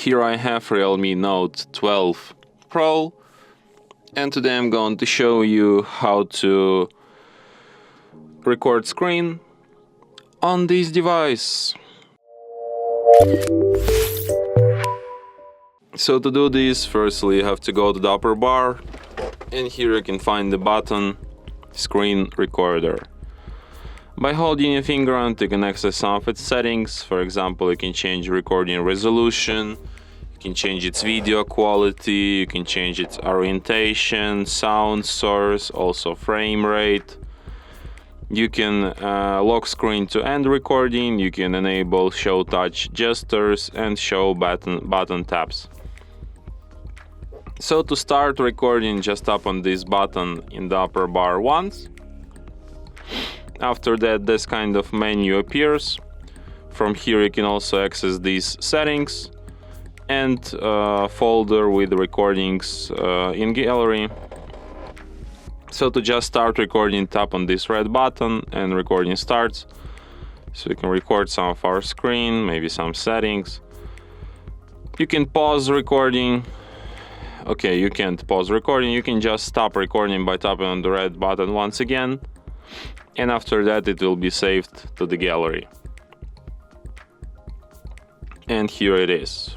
Here I have REDMI Note 12 Pro, and today I'm going to show you how to record screen on this device. So to do this, firstly you have to go to the upper bar, and here you can find the button Screen Recorder. By holding your finger on it, you can access some of its settings. For example, you can change recording resolution, you can change its video quality, you can change its orientation, sound source, also frame rate. You can lock screen to end recording, you can enable show touch gestures and show button taps. So to start recording, just tap on this button in the upper bar once. After that, this kind of menu appears. From here you can also access these settings and folder with recordings in gallery. So to just start recording, tap on this red button and recording starts. So we can record some of our screen, maybe some settings. You can pause recording. Okay, you can't pause recording, you can just stop recording by tapping on the red button once again. And after that it will be saved to the gallery. And here it is.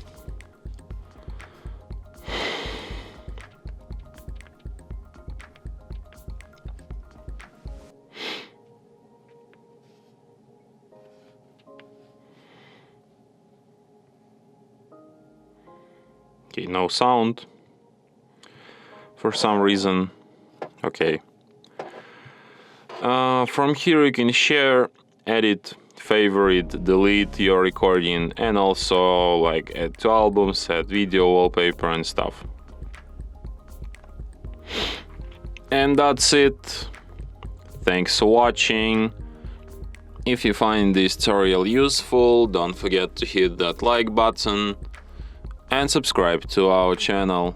Okay, no sound for some reason. Okay. From here you can share, edit, favorite, delete your recording, and also like add to albums, add video, wallpaper and stuff. And that's it. Thanks for watching. If you find this tutorial useful, don't forget to hit that like button and subscribe to our channel.